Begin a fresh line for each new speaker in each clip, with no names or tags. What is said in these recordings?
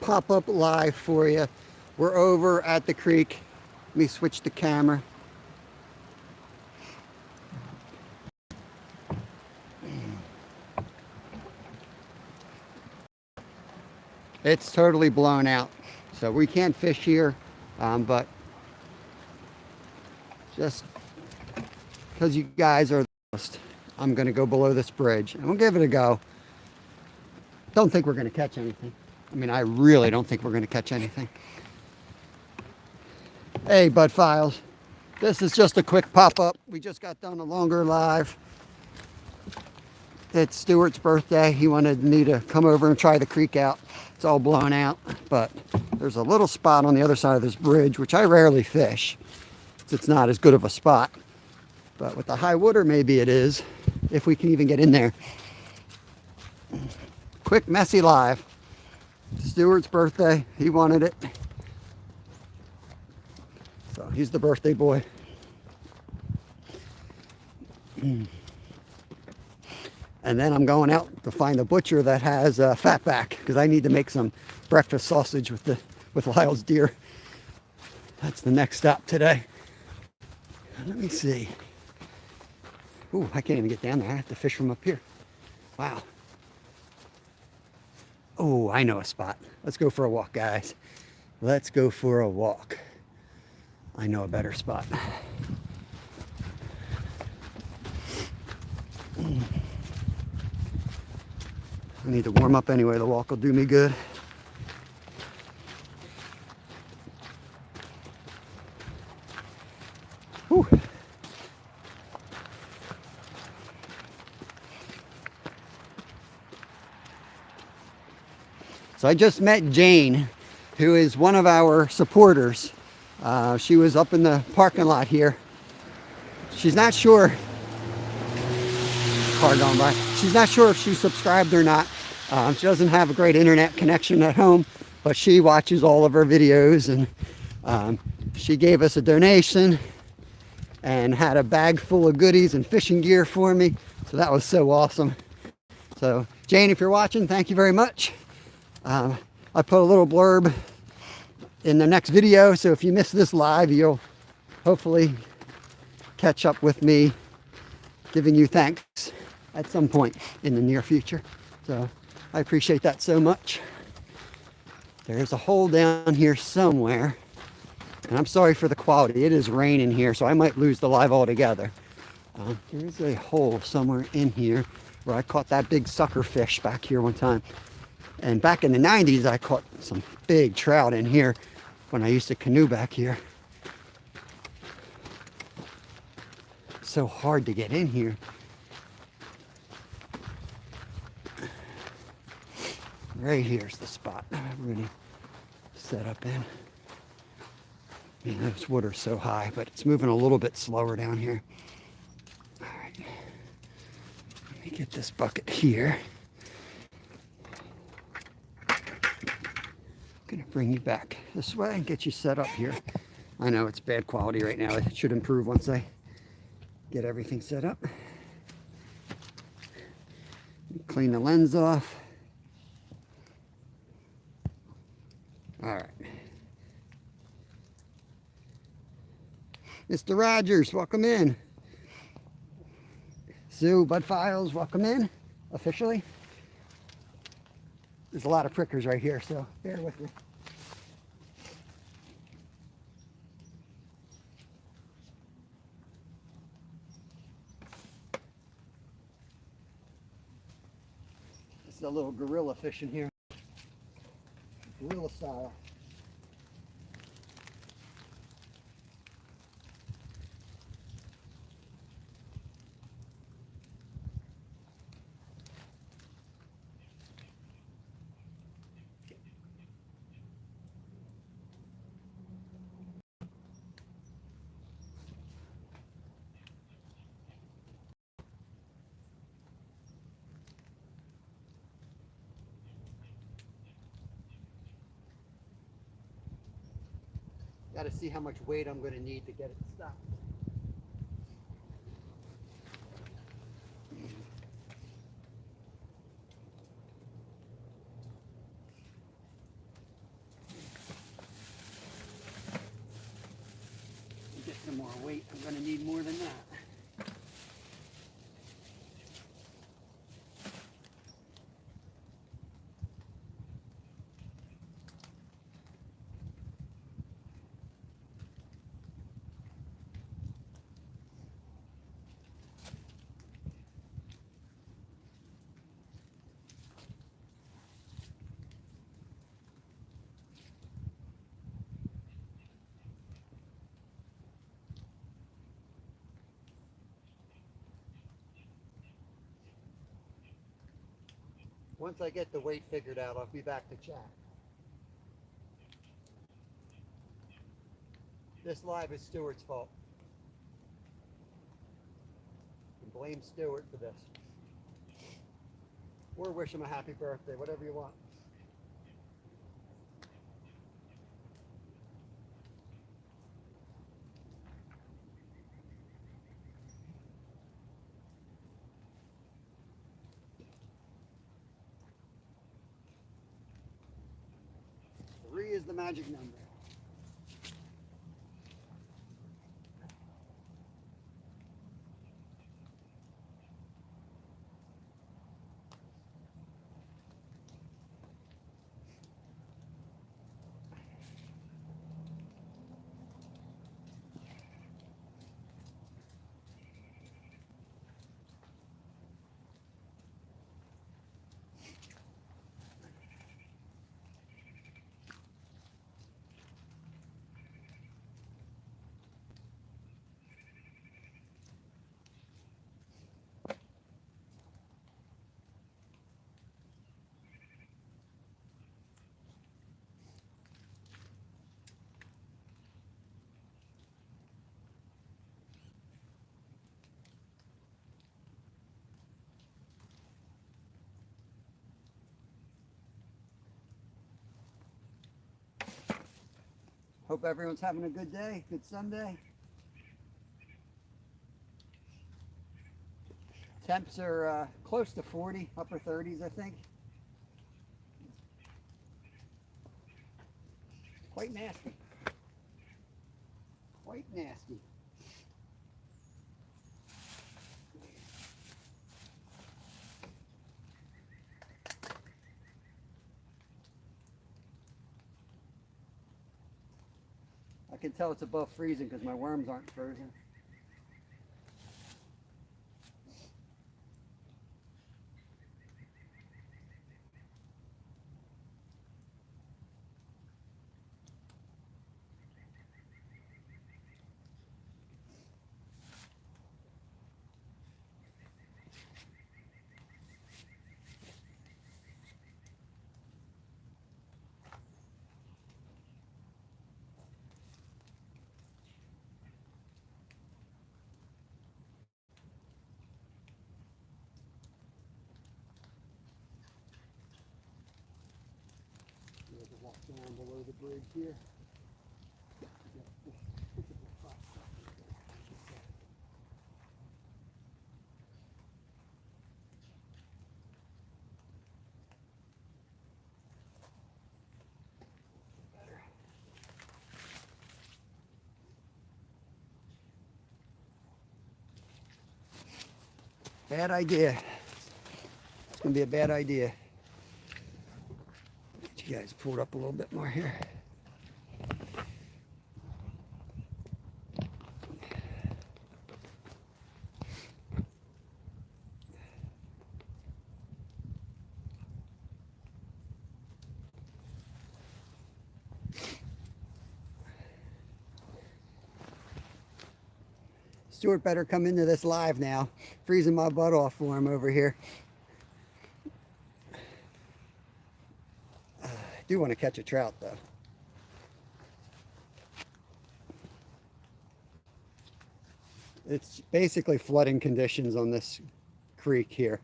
pop-up live for you. We're over at the creek. Let me switch the camera. It's totally blown out, so we can't fish here, but just because you guys are the host, I'm going to go below this bridge and we'll give it a go. Don't think we're going to catch anything. I mean, I really don't think we're going to catch anything. Hey, Bud Files. This is just a quick pop-up. We just got done a longer live. It's Stuart's birthday. He wanted me to come over and try the creek out. It's all blown out, but there's a little spot on the other side of this bridge, which I rarely fish. It's not as good of a spot. But with the high water, maybe it is, if we can even get in there. Quick, messy live. Stuart's birthday. He wanted it. So he's the birthday boy. And then I'm going out to find a butcher that has fatback, because I need to make some breakfast sausage with Lyle's deer. That's the next stop today. Let me see. Ooh, I can't even get down there. I have to fish from up here. Wow. Oh, I know a spot. Let's go for a walk, guys. Let's go for a walk. I know a better spot. I need to warm up anyway. The walk will do me good. Whew. So I just met Jane, who is one of our supporters. She was up in the parking lot here. She's not sure. Car going by. She's not sure if she subscribed or not. She doesn't have a great internet connection at home, but she watches all of our videos, and she gave us a donation and had a bag full of goodies and fishing gear for me. So that was so awesome. So Jane, if you're watching, thank you very much. I put a little blurb in the next video, so if you miss this live, you'll hopefully catch up with me giving you thanks at some point in the near future. So I appreciate that so much. There's a hole down here somewhere, and I'm sorry for the quality. It is raining here, so I might lose the live altogether. There's a hole somewhere in here where I caught that big sucker fish back here one time. And back in the 90s, I caught some big trout in here when I used to canoe back here. It's so hard to get in here. Right here's the spot we're going to set up in. Man, this water's so high, but it's moving a little bit slower down here. All right. Let me get this bucket here. I'm gonna bring you back this way and get you set up here. I know it's bad quality right now. It should improve once I get everything set up. Clean the lens off. All right. Mr. Rogers, welcome in. Sue, Bud Files, welcome in officially. There's a lot of prickers right here, so bear with me. It's a little gorilla fishing here. Gorilla style. Got to see how much weight I'm going to need to get it stopped. more weight. I'm going to need more than that. Once I get the weight figured out, I'll be back to chat. This live is Stuart's fault. You can blame Stuart for this. Or wish him a happy birthday, whatever you want. Three is the magic number. Hope everyone's having a good day, good Sunday. Temps are close to 40, upper 30s, I think. Quite nasty. Quite nasty. I can tell it's above freezing because my worms aren't frozen. Walk down below the bridge here. Bad idea. It's going to be a bad idea. Get you guys pulled up a little bit more here. Stuart better come into this live now. Freezing my butt off for him over here. I do want to catch a trout though. It's basically flooding conditions on this creek here.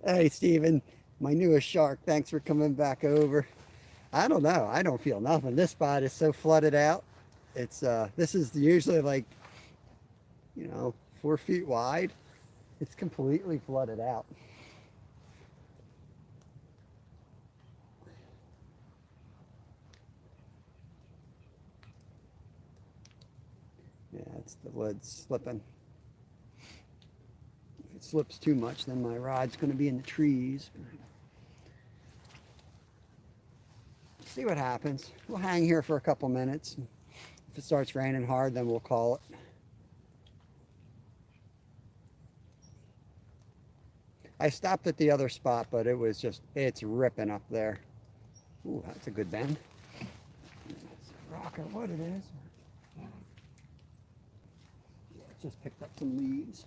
Hey Steven, my newest shark, thanks for coming back over. I don't know, I don't feel nothing. This spot is so flooded out. It's this is usually like, you know, 4 feet wide. It's completely flooded out. Yeah, it's the lid slipping. If it slips too much, then my rod's going to be in the trees. See what happens. We'll hang here for a couple minutes. If it starts raining hard, then we'll call it. I stopped at the other spot, but it was just, it's ripping up there. Ooh, that's a good bend. It's a rock or what it is. Yeah, it just picked up some leaves.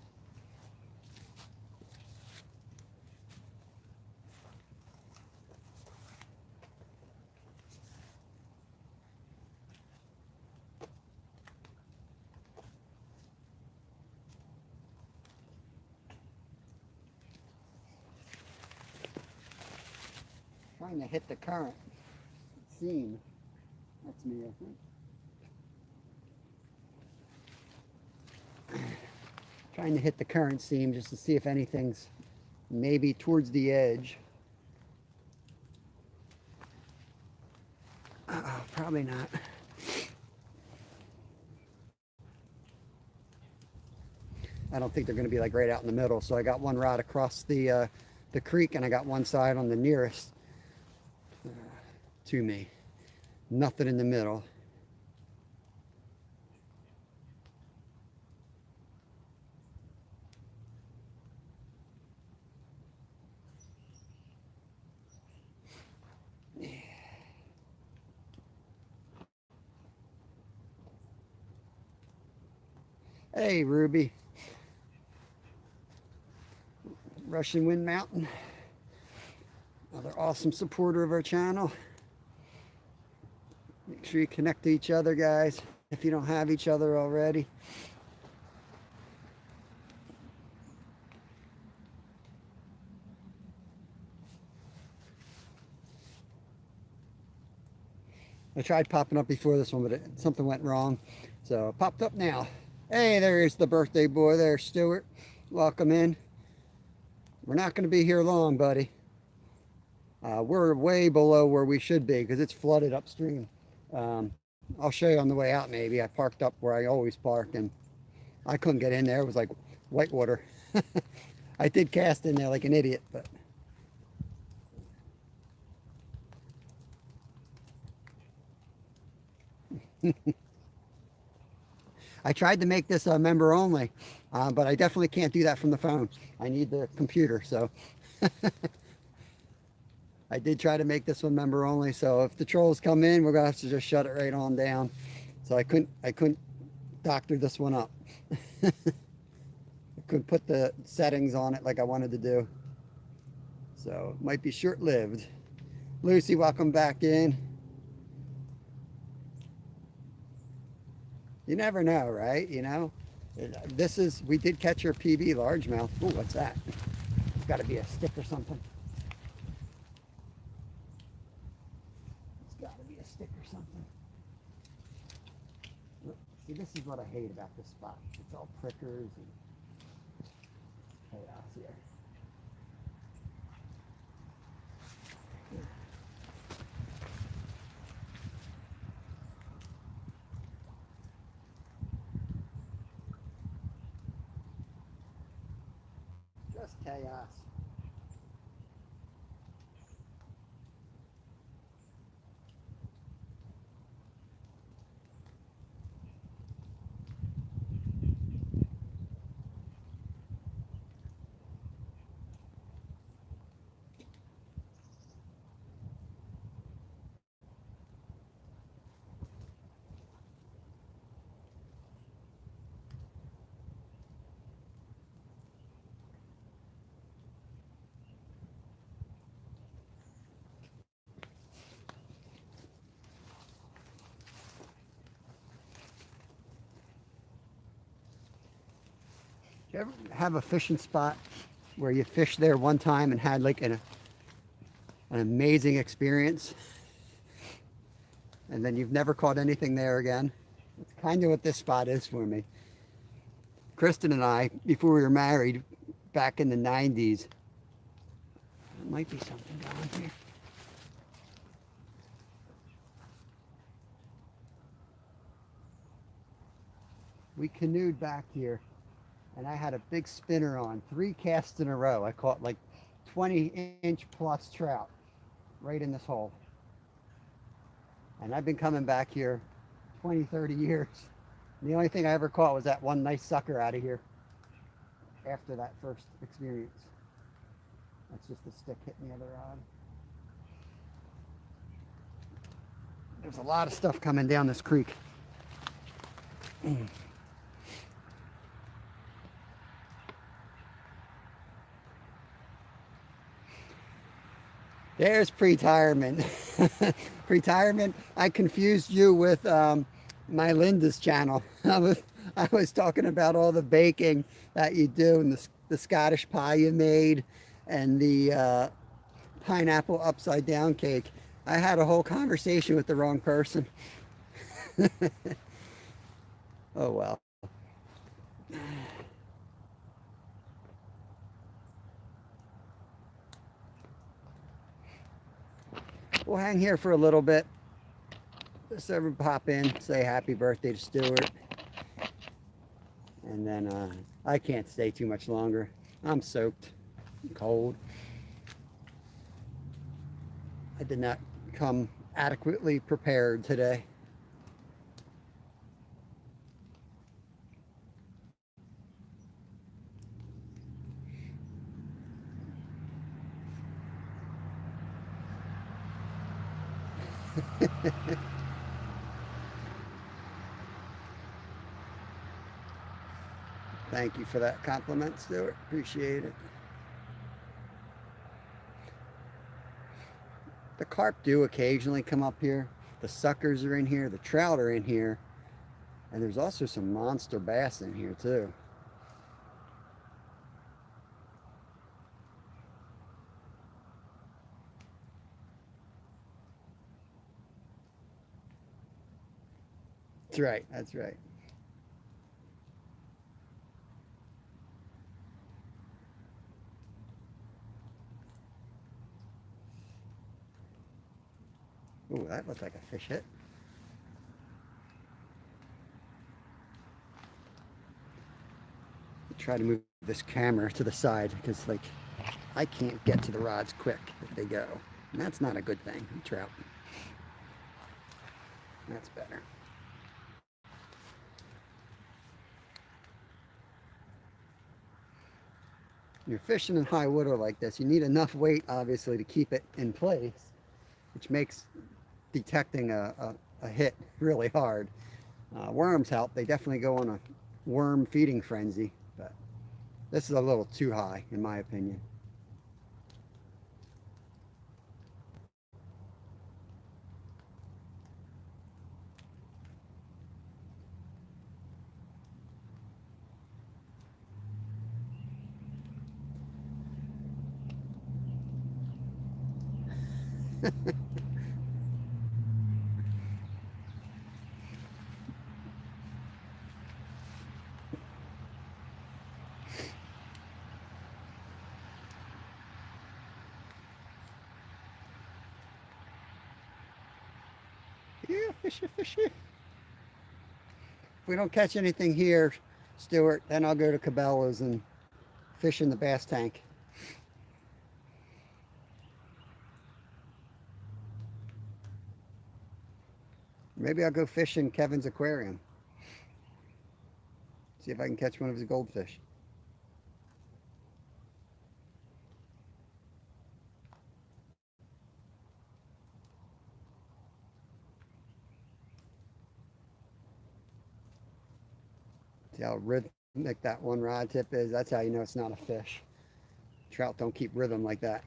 Trying to hit the current seam. That's me, I think. Trying to hit the current seam just to see if anything's maybe towards the edge. Probably not. I don't think they're going to be like right out in the middle. So I got one rod across the creek, and I got one side on the nearest to me. Nothing in the middle. Hey, Ruby. Russian Wind Mountain. Another awesome supporter of our channel. Make sure you connect to each other, guys, if you don't have each other already. I tried popping up before this one, but something went wrong. So it popped up now. Hey, there's the birthday boy there, Stuart. Welcome in. We're not going to be here long, buddy. We're way below where we should be because it's flooded upstream. I'll show you on the way out maybe. I parked up where I always park, and I couldn't get in there. It was like whitewater. I did cast in there like an idiot, but... I tried to make this a member only, but I definitely can't do that from the phone. I need the computer, so... I did try to make this one member only, so if the trolls come in, we're gonna have to just shut it right on down. So I couldn't doctor this one up. I couldn't put the settings on it like I wanted to do. So it might be short-lived. Lucy, welcome back in. You never know, right? You know, we did catch your PB largemouth. Ooh, what's that? It's got to be a stick or something. Stick or something. See, this is what I hate about this spot. It's all prickers and chaos here. Just chaos. Do you ever have a fishing spot where you fished there one time and had like an amazing experience, and then you've never caught anything there again? That's kind of what this spot is for me. Kristen and I, before we were married, back in the 90s, there might be something down here. we canoed back here, and I had a big spinner on, 3 casts in a row. I caught like 20-inch plus trout right in this hole. And I've been coming back here 20, 30 years. And the only thing I ever caught was that one nice sucker out of here after that first experience. That's just the stick hitting the other rod. There's a lot of stuff coming down this creek. There's pre-retirement. Pre-retirement. I confused you with my Linda's channel. I was talking about all the baking that you do and the Scottish pie you made and the pineapple upside down cake. I had a whole conversation with the wrong person. Oh well. We'll hang here for a little bit. Just ever pop in, say happy birthday to Stuart. And then I can't stay too much longer. I'm soaked, cold. I did not come adequately prepared today. Thank you for that compliment, Stuart. Appreciate it. The carp do occasionally come up here. The suckers are in here. The trout are in here. And there's also some monster bass in here too. That's right. That's right. Ooh, that looks like a fish hit. Try to move this camera to the side because like I can't get to the rods quick if they go. And that's not a good thing. Trout. That's better. You're fishing in high water like this, you need enough weight obviously to keep it in place, which makes detecting a hit really hard. Worms help. They definitely go on a worm feeding frenzy, but this is a little too high in my opinion. Yeah, fishy, fishy. If we don't catch anything here, Stuart, then I'll go to Cabela's and fish in the bass tank. Maybe I'll go fish in Kevin's aquarium. See if I can catch one of his goldfish. See how rhythmic that one rod tip is? That's how you know it's not a fish. Trout don't keep rhythm like that.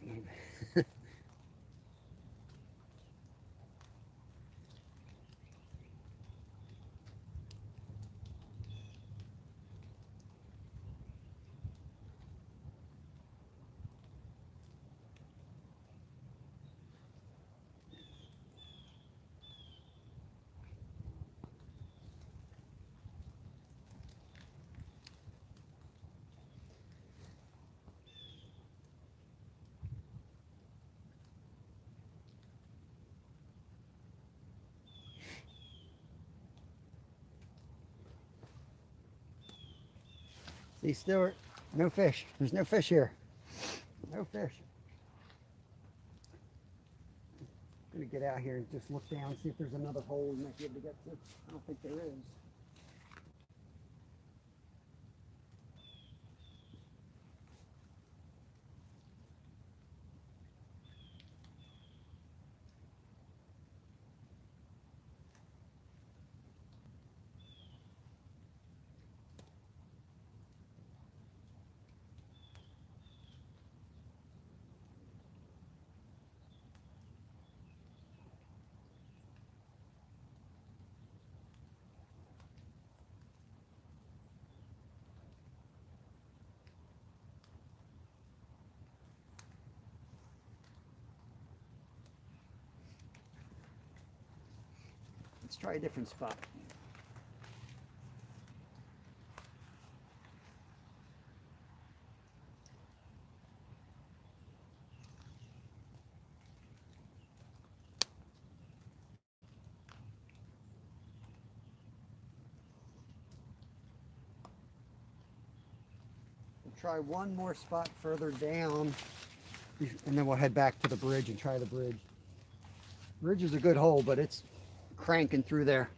See, Stuart, no fish. There's no fish here. No fish. I'm going to get out here and just look down, see if there's another hole we might be able to get to. I don't think there is. Let's try a different spot. We'll try one more spot further down, and then we'll head back to the bridge and try the bridge. Bridge is a good hole, but it's cranking through there.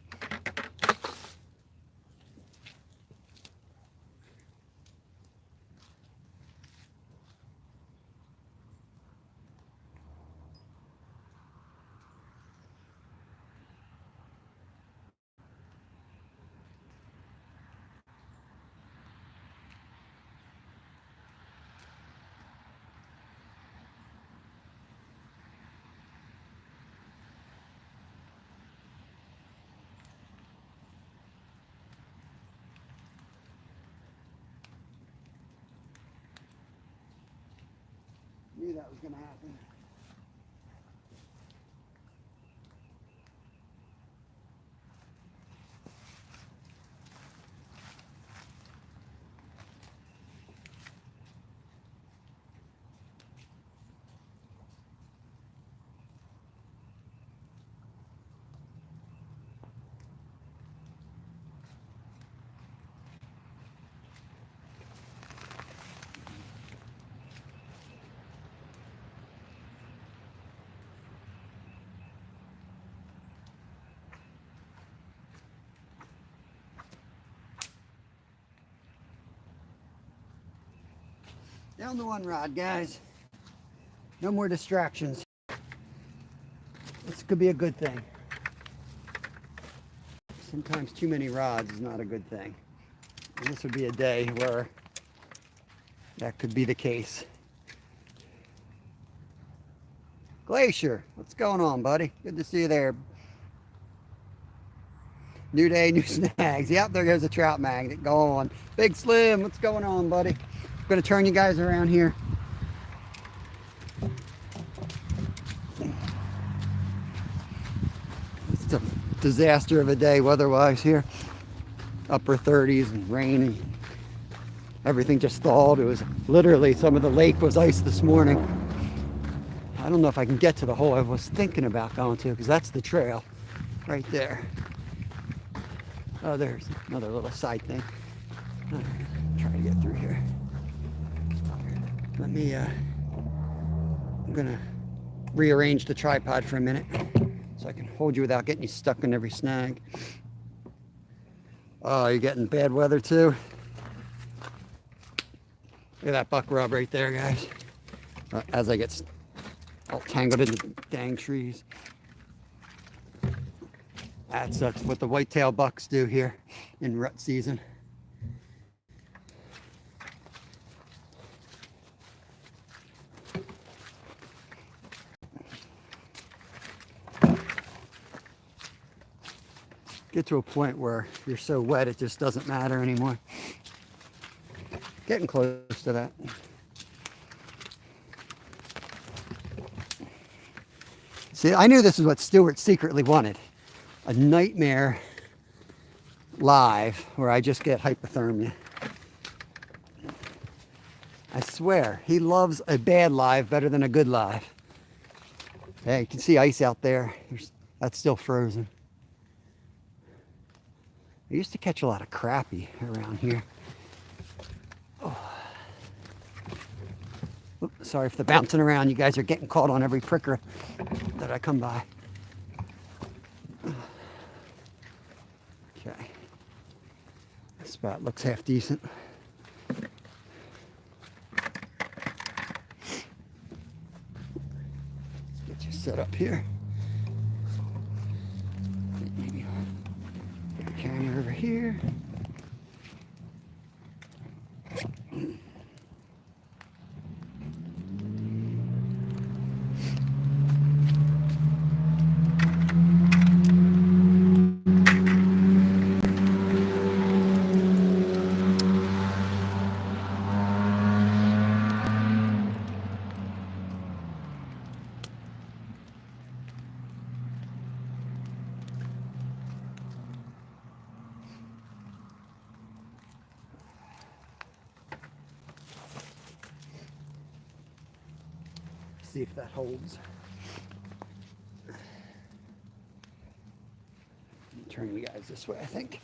Knew that was going to happen. Down the one rod, guys. No more distractions. This could be a good thing. Sometimes too many rods is not a good thing. And this would be a day where that could be the case. Glacier, what's going on, buddy? Good to see you there. New day, new snags. Yep, there goes a trout magnet. Go on. Big Slim, what's going on, buddy? I'm going to turn you guys around here. It's a disaster of a day weather-wise here. Upper 30s and rain and everything just thawed. It was literally, some of the lake was ice this morning. I don't know if I can get to the hole I was thinking about going to, because that's the trail right there. Oh, there's another little side thing. Try to get through here. Let me, I'm gonna rearrange the tripod for a minute so I can hold you without getting you stuck in every snag. Oh, you're getting bad weather too? Look at that buck rub right there, guys. As I get all tangled in the dang trees. That's what the whitetail bucks do here in rut season. Get to a point where you're so wet it just doesn't matter anymore. Getting close to that. See, I knew this is what Stuart secretly wanted. A nightmare live where I just get hypothermia. I swear, he loves a bad live better than a good live. Hey, you can see ice out there. That's still frozen. I used to catch a lot of crappie around here. Oops, sorry for the bouncing around. You guys are getting caught on every pricker that I come by. Okay. This spot looks half decent. Let's get you set up here. Maybe put the camera over here. See if that holds. Turn you guys this way, I think.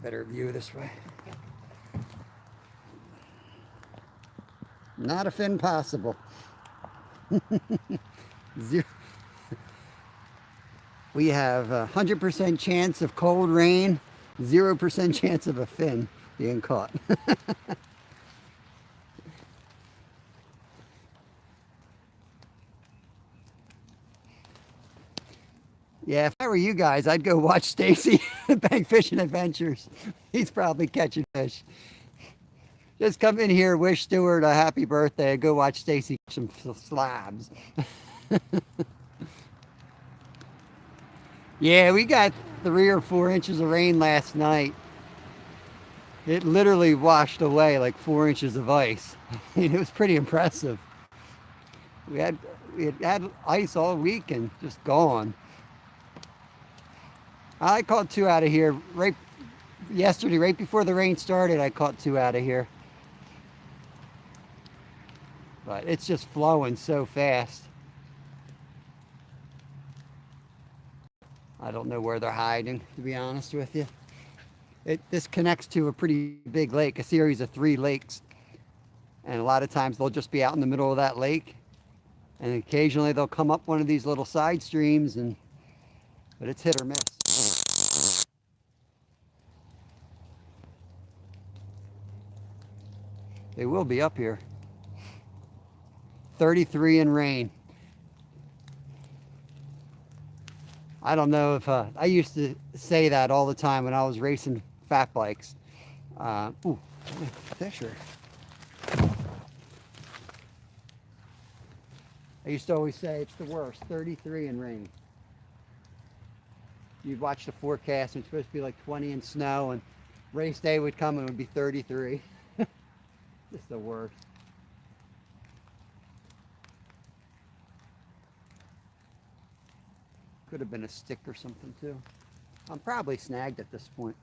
Better view this way. Not a fin possible. Zero. We have a 100% chance of cold rain, 0% chance of a fin being caught. Yeah, if I were you guys, I'd go watch Stacy at Bank Fishing Adventures. He's probably catching fish. Just come in here, wish Stuart a happy birthday, and go watch Stacy catch some slabs. Yeah, we got 3 or 4 inches of rain last night. It literally washed away like 4 inches of ice. It was pretty impressive. We had ice all week and just gone. I caught 2 out of here right yesterday, right before the rain started. I caught 2 out of here. But it's just flowing so fast. I don't know where they're hiding, to be honest with you. This connects to a pretty big lake, a series of 3 lakes. And a lot of times they'll just be out in the middle of that lake. And occasionally they'll come up one of these little side streams, but it's hit or miss. They will be up here. 33 in rain. I don't know if, I used to say that all the time when I was racing fat bikes. Ooh, fisher. I used to always say it's the worst, 33 in rain. You'd watch the forecast and it's supposed to be like 20 in snow, and race day would come and it would be 33. Just the worst. Could have been a stick or something too. I'm probably snagged at this point.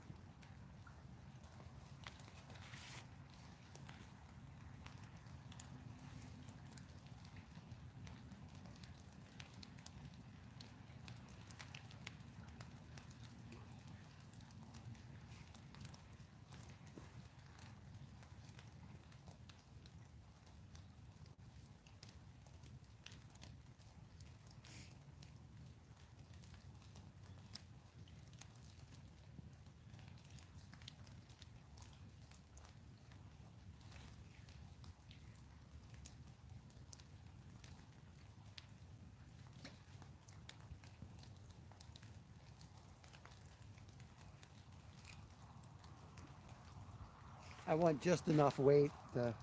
I want just enough weight to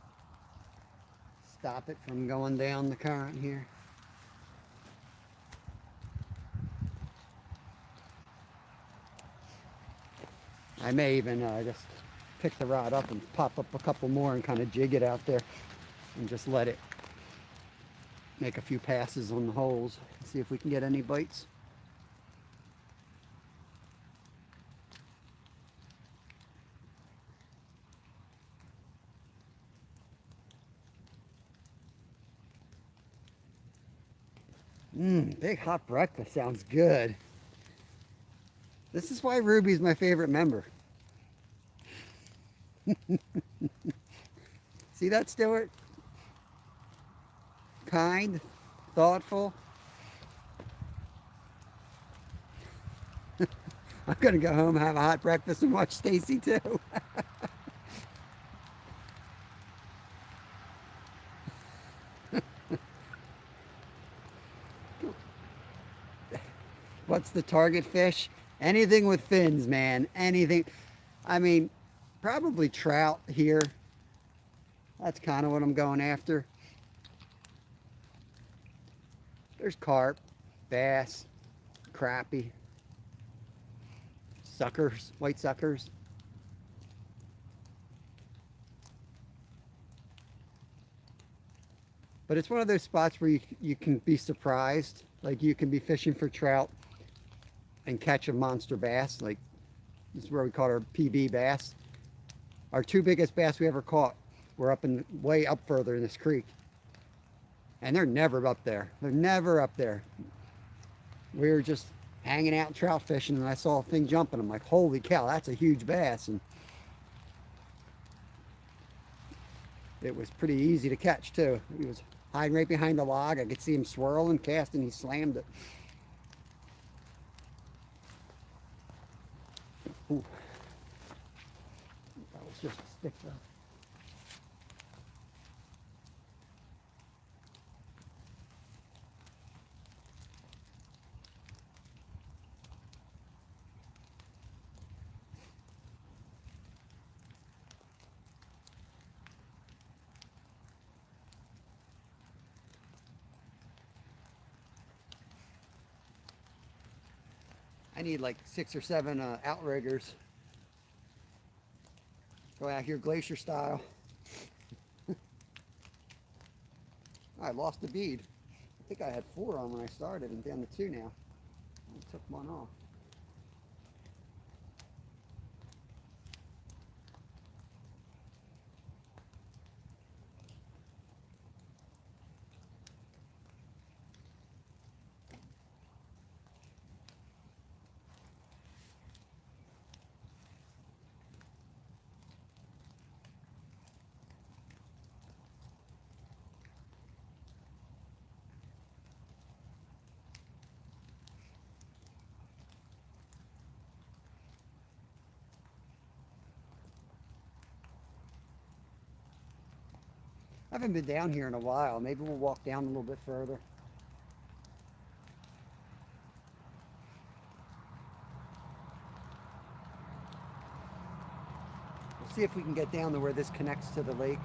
stop it from going down the current here. I may even just pick the rod up and pop up a couple more and kind of jig it out there and just let it make a few passes on the holes and see if we can get any bites. Big hot breakfast sounds good. This is why Ruby's my favorite member. See that, Stuart? Kind, thoughtful. I'm gonna go home, have a hot breakfast, and watch Stacy too. What's the target fish? Anything with fins, man. Anything. I mean, probably trout here. That's kind of what I'm going after. There's carp, bass, crappie, suckers, white suckers. But it's one of those spots where you can be surprised. Like you can be fishing for trout and catch a monster bass. Like this is where we caught our PB bass. Our two biggest bass we ever caught were up in way up further in this creek. And they're never up there. They're never up there. We were just hanging out trout fishing and I saw a thing jumping. I'm like, holy cow, that's a huge bass. And it was pretty easy to catch too. He was hiding right behind the log. I could see him swirling, casting, he slammed it. Ooh. That was just a stick though. I need like 6 or 7 outriggers. Go out here glacier style. I lost a bead. I think I had 4 on when I started and down to 2 now. I took one off. I haven't been down here in a while. Maybe we'll walk down a little bit further. We'll see if we can get down to where this connects to the lake.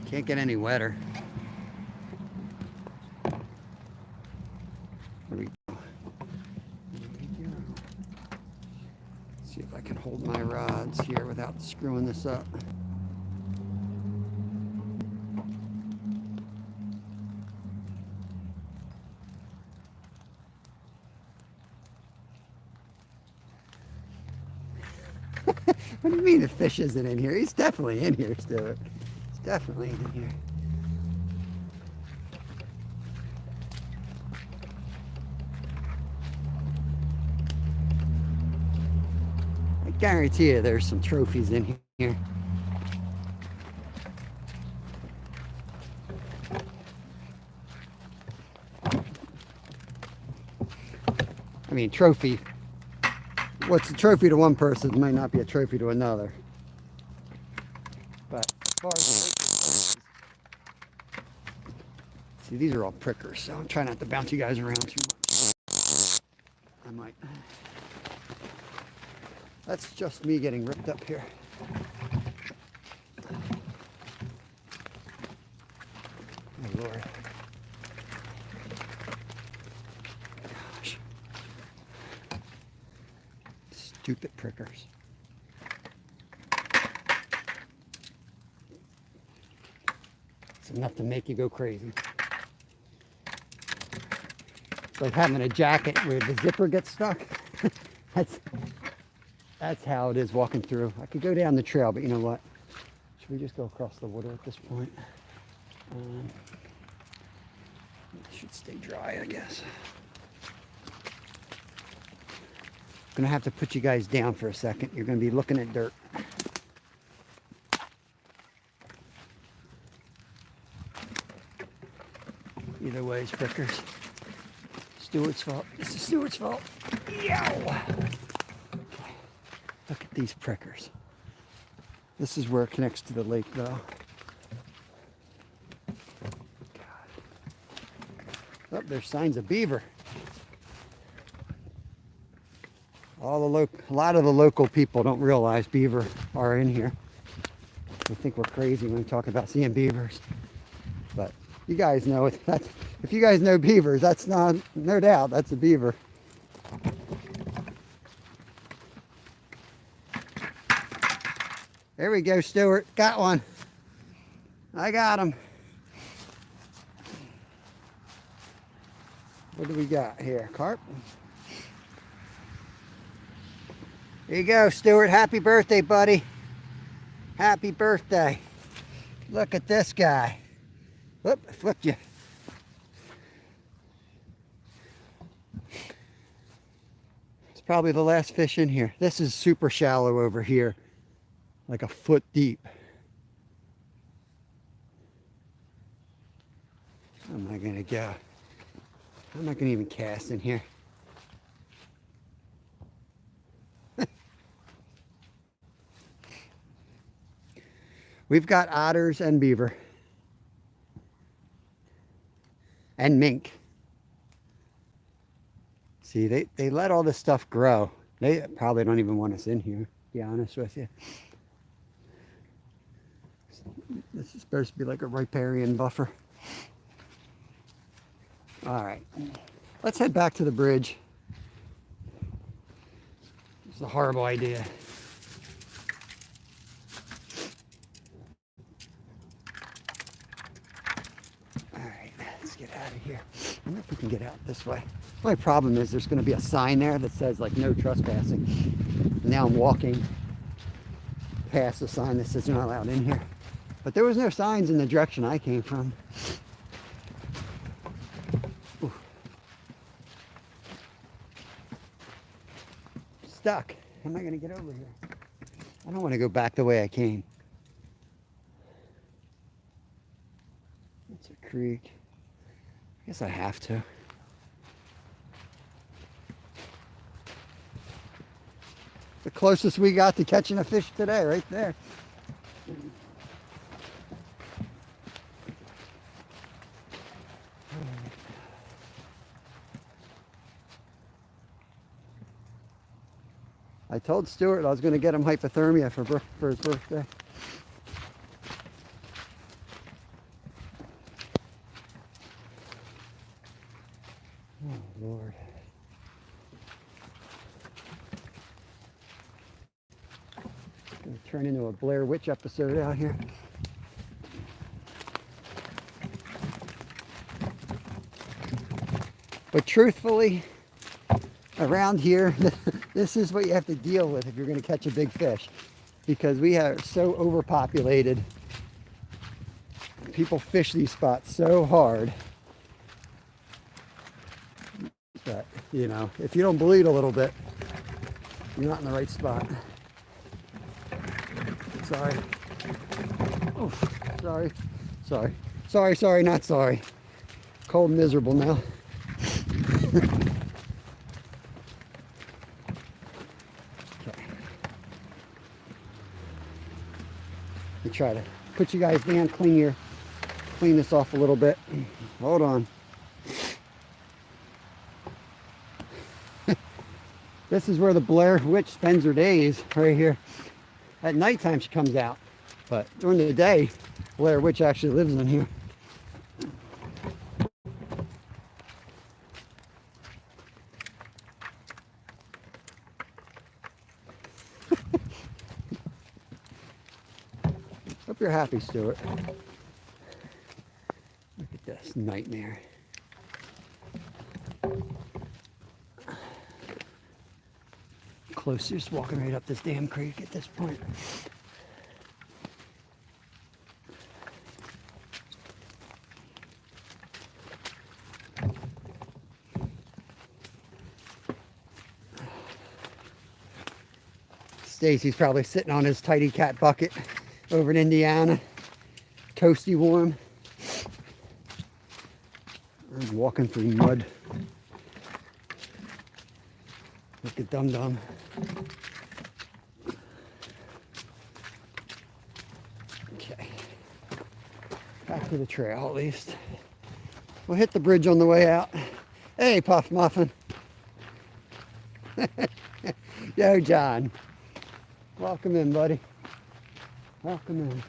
Can't get any wetter. There we go. There we go. See if I can hold my rods here without screwing this up. What do you mean the fish isn't in here? He's definitely in here, Stuart. He's definitely in here. I guarantee you there's some trophies in here. I mean, trophy. What's a trophy to one person might not be a trophy to another. But as far as see, these are all prickers, so I'm trying not to bounce you guys around too much. I might. That's just me getting ripped up here. Oh Lord. Gosh. Stupid prickers. It's enough to make you go crazy. It's like having a jacket where the zipper gets stuck. That's how it is walking through. I could go down the trail, but you know what? Should we just go across the water at this point? Should stay dry, I guess. Gonna have to put you guys down for a second. You're gonna be looking at dirt. Either way, it's prickers. Stuart's fault. It's the Stuart's fault. Yow! Okay. Look at these prickers. This is where it connects to the lake, though. God. Oh, there's signs of beaver. A lot of the local people don't realize beaver are in here. They think we're crazy when we talk about seeing beavers. But you guys know it. If you guys know beavers, that's not, no doubt, that's a beaver. There we go, Stuart. Got one. I got him. What do we got here? Carp? There you go, Stuart. Happy birthday, buddy. Happy birthday. Look at this guy. Whoop, I flipped you. It's probably the last fish in here. This is super shallow over here, like a foot deep. How am I gonna go? I'm not gonna even cast in here. We've got otters and beaver. And mink. See, they let all this stuff grow. They probably don't even want us in here, to be honest with you. This is supposed to be like a riparian buffer. All right, let's head back to the bridge. It's a horrible idea. Get out of here. I wonder if we can get out this way. The only problem is there's going to be a sign there that says like no trespassing. And now I'm walking past the sign that says you're not allowed in here. But there was no signs in the direction I came from. Ooh. Stuck. How am I going to get over here? I don't want to go back the way I came. It's a creek. I guess I have to. The closest we got to catching a fish today, right there. I told Stuart I was going to get him hypothermia for his birthday. Oh, Lord. It's going to turn into a Blair Witch episode out here. But truthfully, around here, this is what you have to deal with if you're going to catch a big fish. Because we are so overpopulated. People fish these spots so hard. But, you know, if you don't bleed a little bit, you're not in the right spot. Sorry. Oh, sorry. Sorry. Sorry, sorry, not sorry. Cold and miserable now. Okay. You try to put you guys down, clean this off a little bit. Hold on. This is where the Blair Witch spends her days, right here. At nighttime she comes out, but during the day, Blair Witch actually lives in here. Hope you're happy, Stuart. Look at this nightmare. Close, just walking right up this damn creek at this point. Stacy's probably sitting on his tidy cat bucket over in Indiana. Toasty warm. I'm walking through mud. Look at Dum Dum. Okay. Back to the trail at least. We'll hit the bridge on the way out. Hey, Puff Muffin. Yo, John. Welcome in, buddy. Welcome in.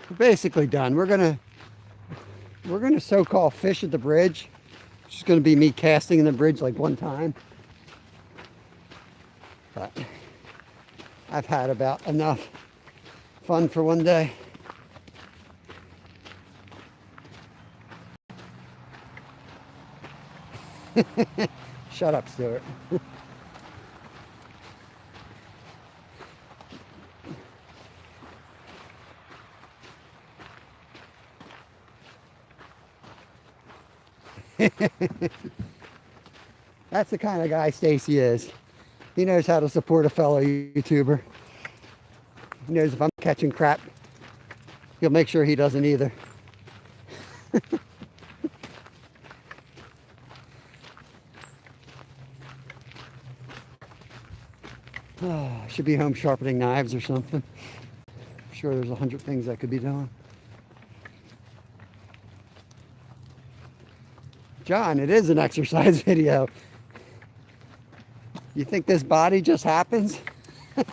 We're basically done. We're gonna so-called fish at the bridge. It's just gonna be me casting in the bridge like one time. But I've had about enough fun for one day. Shut up, Stuart. That's the kind of guy Stacy is. He knows how to support a fellow YouTuber. He knows if I'm catching crap, he'll make sure he doesn't either. Oh, I should be home sharpening knives or something. I'm sure there's 100 things I could be doing. John, it is an exercise video. You think this body just happens? Let's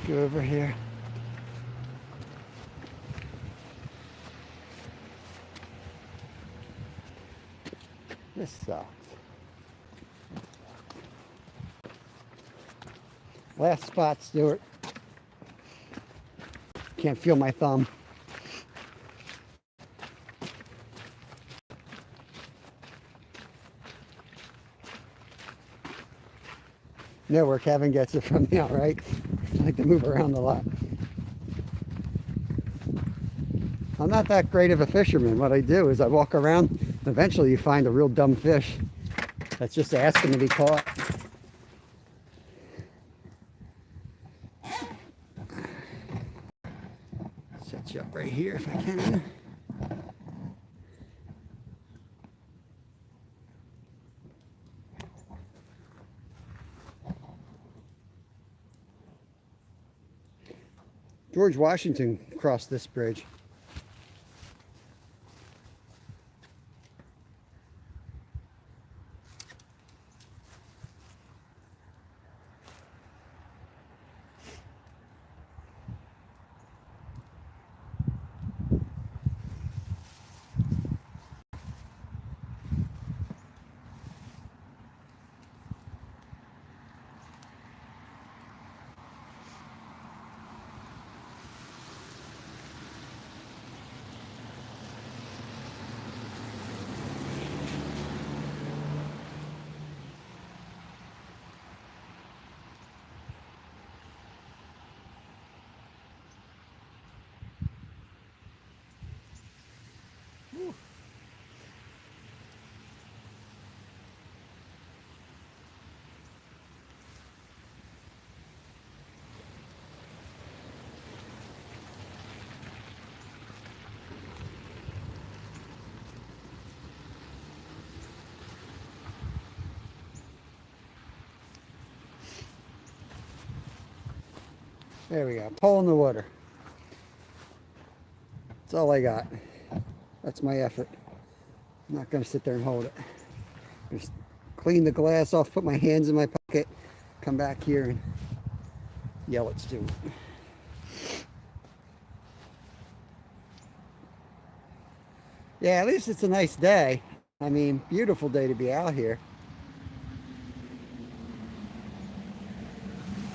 go over here. This sucks. Last spot, Stuart. Can't feel my thumb. Know where Kevin gets it from now, right? I like to move around a lot. I'm not that great of a fisherman. What I do is I walk around, and eventually you find a real dumb fish that's just asking to be caught. Set you up right here if I can. George Washington crossed this bridge. There we go. Pole in the water. That's all I got. That's my effort. I'm not going to sit there and hold it. Just clean the glass off, put my hands in my pocket, come back here and yell at Stu. Yeah, at least it's a nice day. I mean, beautiful day to be out here.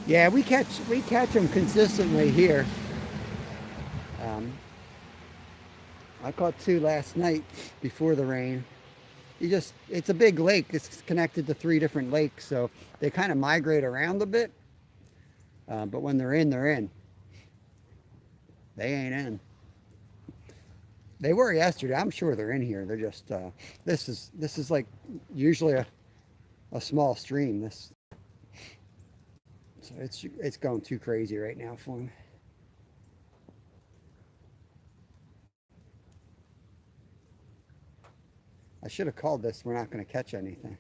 Yeah, we catch them consistently here. I caught 2 last night before the rain. It's a big lake. It's connected to 3 different lakes, so they kind of migrate around a bit. But when they're in, they're in. They ain't in. They were yesterday. I'm sure they're in here. They're just this is like usually a small stream. This so it's going too crazy right now for me. I should have called this. We're not going to catch anything.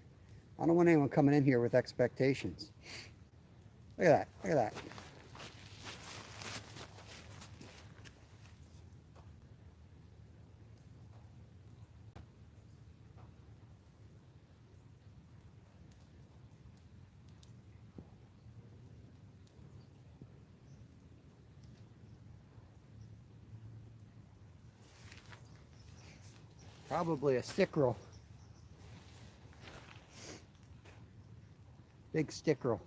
I don't want anyone coming in here with expectations. Look at that. Look at that. Probably a stickerel. Big stickerel.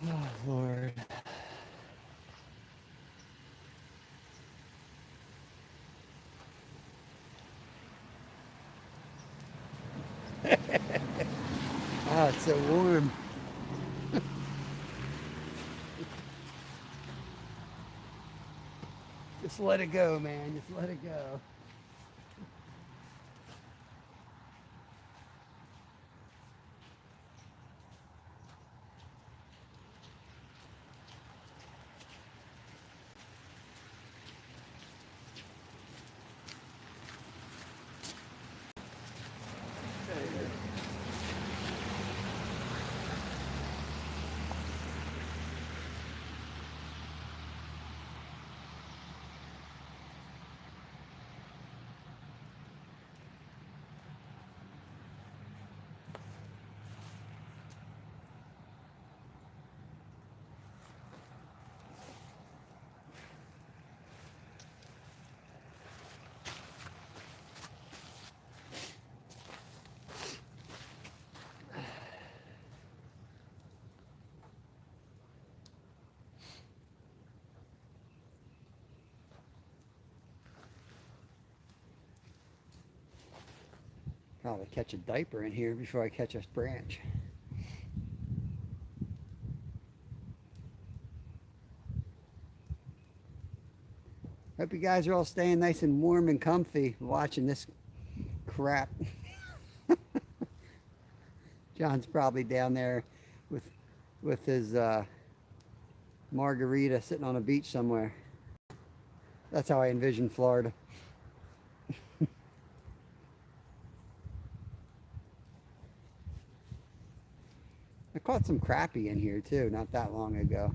Oh, Lord. Oh, it's so warm. Just let it go, man. Just let it go. Probably catch a diaper in here before I catch a branch. Hope you guys are all staying nice and warm and comfy watching this crap. John's probably down there with his margarita sitting on a beach somewhere. That's how I envision Florida. I caught some crappie in here too, not that long ago.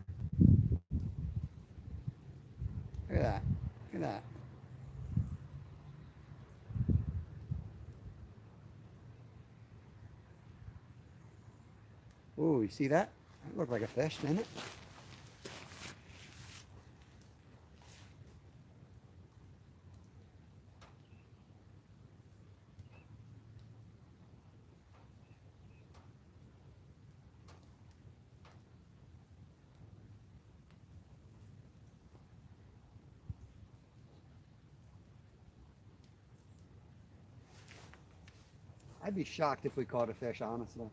Look at that. Look at that. Ooh, you see that? That looked like a fish, didn't it? I'd be shocked if we caught a fish, honestly.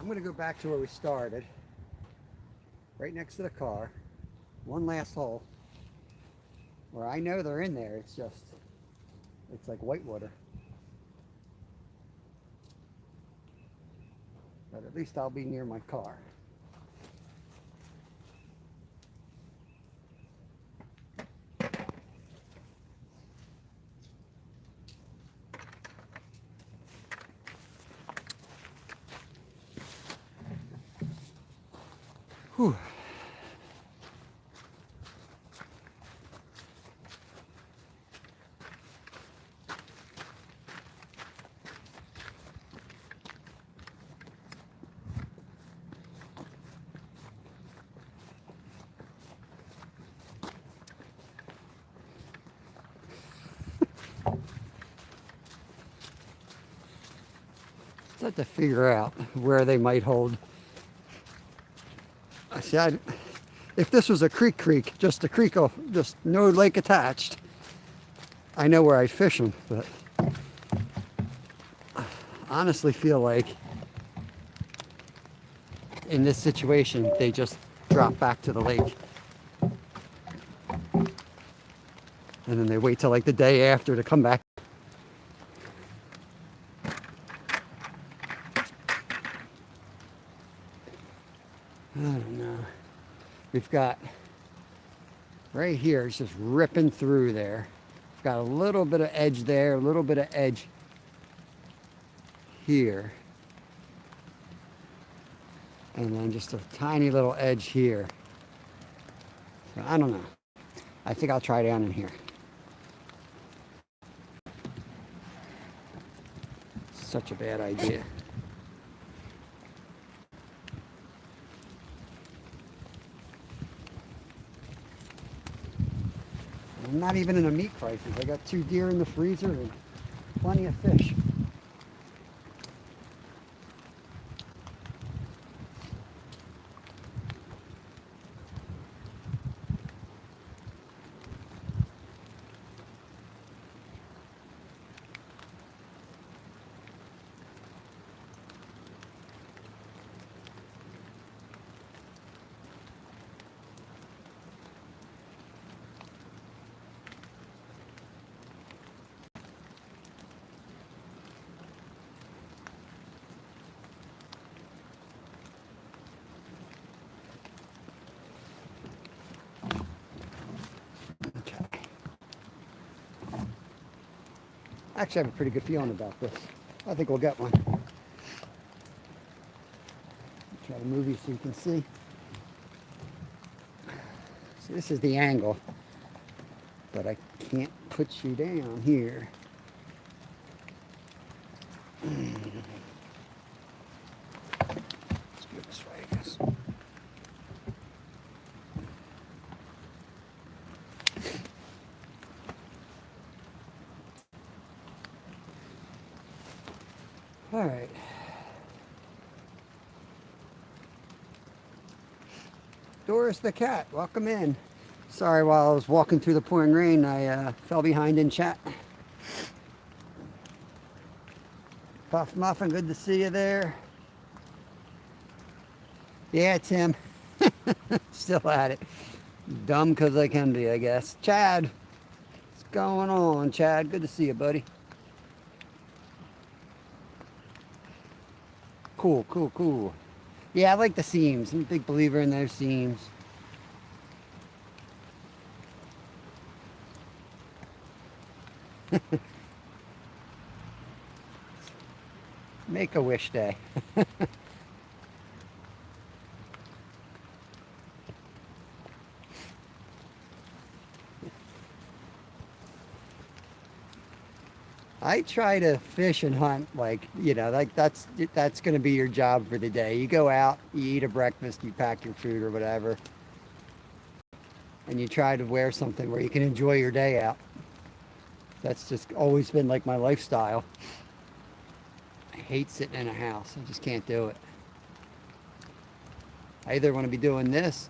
I'm going to go back to where we started, right next to the car. One last hole where I know they're in there. It's like whitewater. But at least I'll be near my car. Whew. Have to figure out where they might hold. I see. If this was a creek, just a creek, just no lake attached, I know where I'd fish them. But I honestly feel like in this situation, they just drop back to the lake, and then they wait till like the day after to come back. I don't know. We've got right here, it's just ripping through there. We've got a little bit of edge there, a little bit of edge here. And then just a tiny little edge here. So I don't know. I think I'll try down in here. Such a bad idea. I'm not even in a meat crisis. I got 2 deer in the freezer and plenty of fish. Actually, I have a pretty good feeling about this. I think we'll get one. Try to move you so you can see. So this is the angle, but I can't put you down here. Let's go this way, I guess. All right. Doris the cat, welcome in. Sorry, while I was walking through the pouring rain, I fell behind in chat. Puff Muffin, good to see you there. Yeah, Tim. Still at it. Dumb because I can be, I guess. Chad, what's going on, Chad? Good to see you, buddy. Cool, cool, cool. Yeah, I like the seams. I'm a big believer in those seams. Make-A-Wish Day. I try to fish and hunt like, you know, like that's going to be your job for the day. You go out, you eat a breakfast, you pack your food or whatever, and you try to wear something where you can enjoy your day out. That's just always been like my lifestyle. I hate sitting in a house. I just can't do it. I either want to be doing this,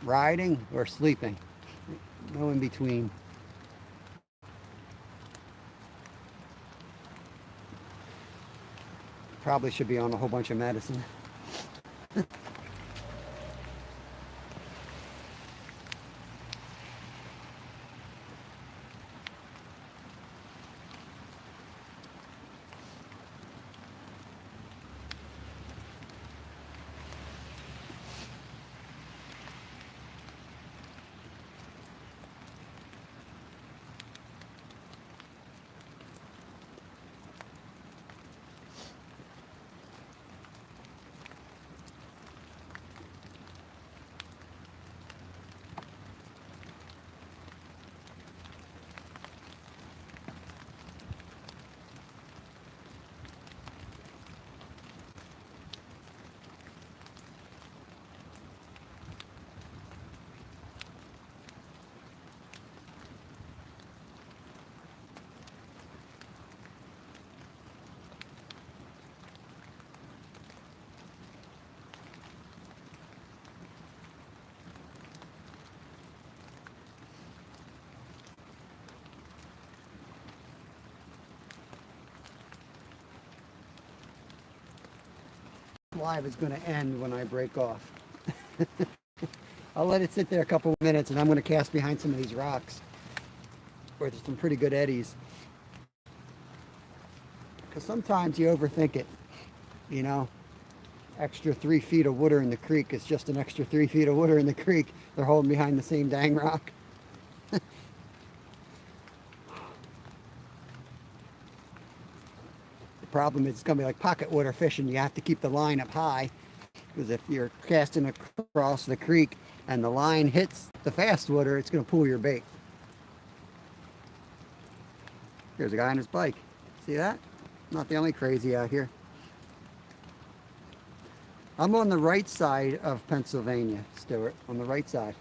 riding, or sleeping. No in between. Probably should be on a whole bunch of medicine. live is going to end when I break off. I'll let it sit there a couple of minutes, and I'm going to cast behind some of these rocks where there's some pretty good eddies. Because sometimes you overthink it, you know. Extra 3 feet of water in the creek is just an extra 3 feet of water in the creek. They're holding behind the same dang rock. The problem is it's going to be like pocket water fishing. You have to keep the line up high, because if you're casting across the creek and the line hits the fast water, it's going to pull your bait. Here's a guy on his bike. See that? Not the only crazy out here. I'm on the right side of Pennsylvania, Stuart, on the right side.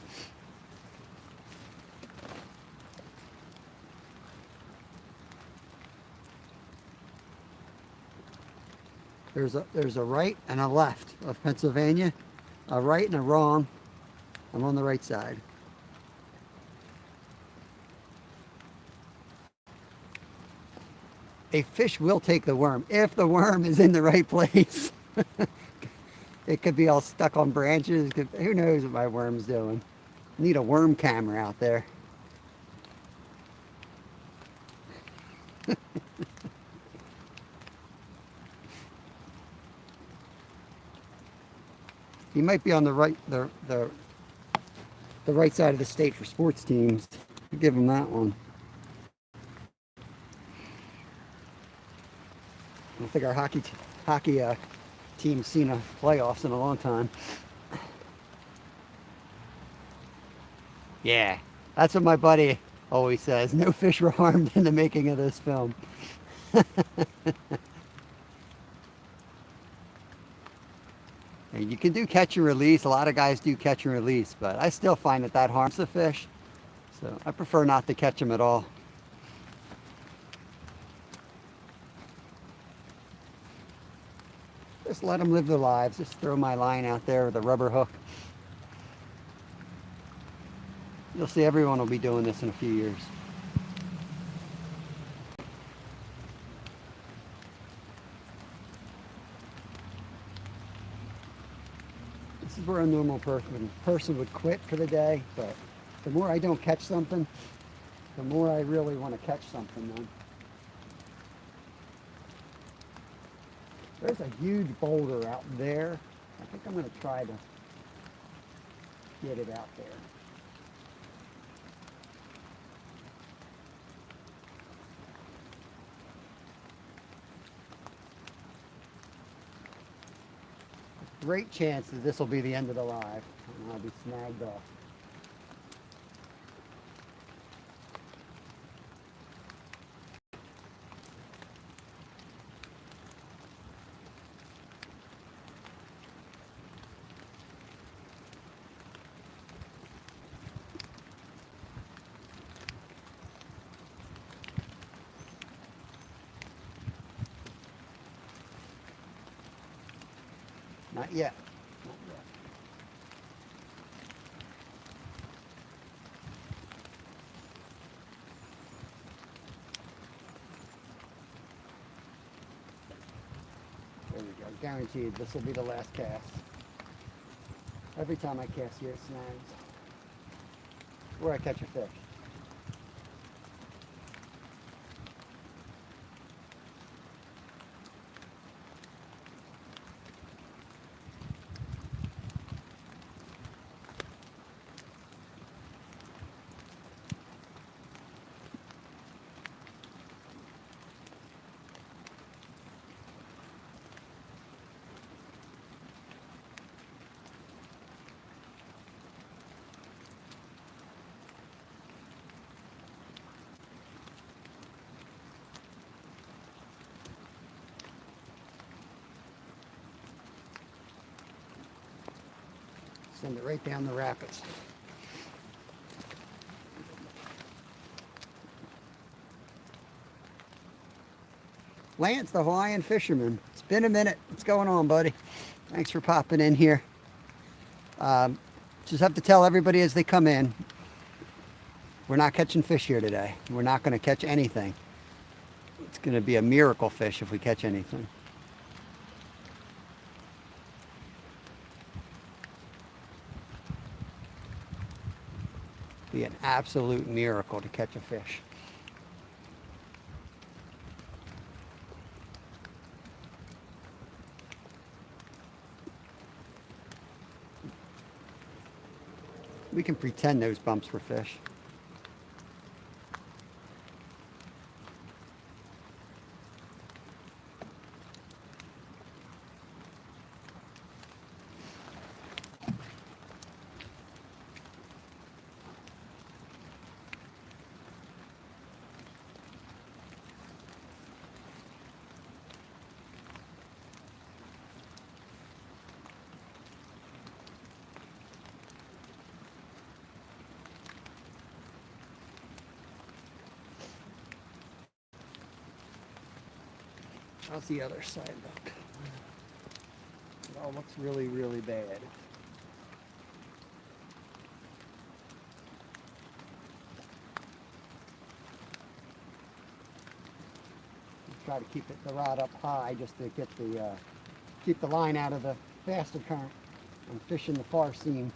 There's a right and a left of Pennsylvania, a right and a wrong. I'm on the right side. A fish will take the worm if the worm is in the right place. It could be all stuck on branches. Who knows what my worm's doing? Need a worm camera out there. He might be on the right the right side of the state for sports teams. I'll give him that one. I don't think our hockey team's seen a playoffs in a long time. Yeah, that's what my buddy always says. No fish were harmed in the making of this film. And you can do catch and release. A lot of guys do catch and release, but I still find that harms the fish. So I prefer not to catch them at all. Just let them live their lives. Just throw my line out there with a rubber hook. You'll see everyone will be doing this in a few years. This is where a normal person would quit for the day, but the more I don't catch something, the more I really want to catch something then. There's a huge boulder out there. I think I'm going to try to get it out there. Great chance that this will be the end of the live, and I'll be snagged off. Not yet. Not yet. There we go. Guaranteed this will be the last cast. Every time I cast here, it snags. Where I catch a fish. Send it right down the rapids. Lance, the Hawaiian fisherman. It's been a minute. What's going on, buddy? Thanks for popping in here. Just have to tell everybody as they come in, we're not catching fish here today. We're not going to catch anything. It's going to be a miracle fish if we catch anything. Be an absolute miracle to catch a fish. We can pretend those bumps were fish. How's the other side look? It all looks really, really bad. Try to keep the rod up high just to get keep the line out of the faster current. I'm fishing the far seam.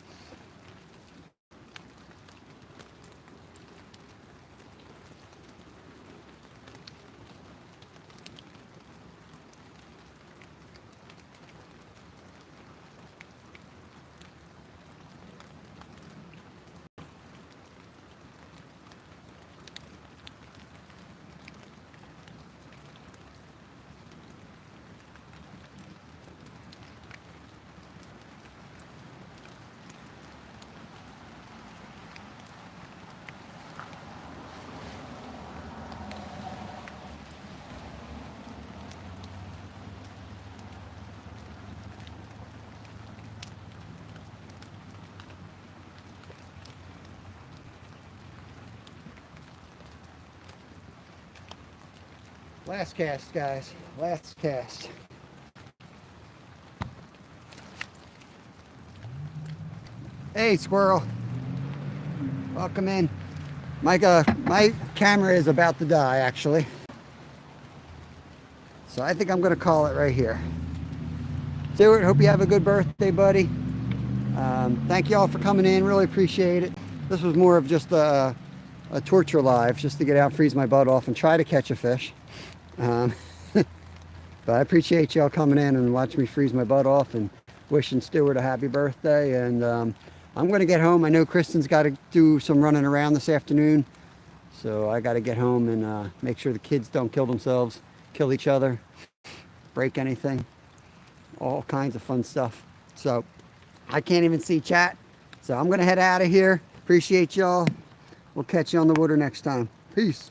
Last cast, guys. Last cast. Hey, squirrel. Welcome in. My camera is about to die, actually. So I think I'm going to call it right here. Stuart, hope you have a good birthday, buddy. Thank you all for coming in. Really appreciate it. This was more of just a torture live, just to get out, freeze my butt off, and try to catch a fish. But I appreciate y'all coming in and watching me freeze my butt off, and wishing Stuart a happy birthday. And I'm going to get home. I know Kristen's got to do some running around this afternoon, so I got to get home and make sure the kids don't kill themselves, kill each other, break anything, all kinds of fun stuff. So I can't even see chat, so I'm going to head out of here. Appreciate y'all. We'll catch you on the water next time. Peace.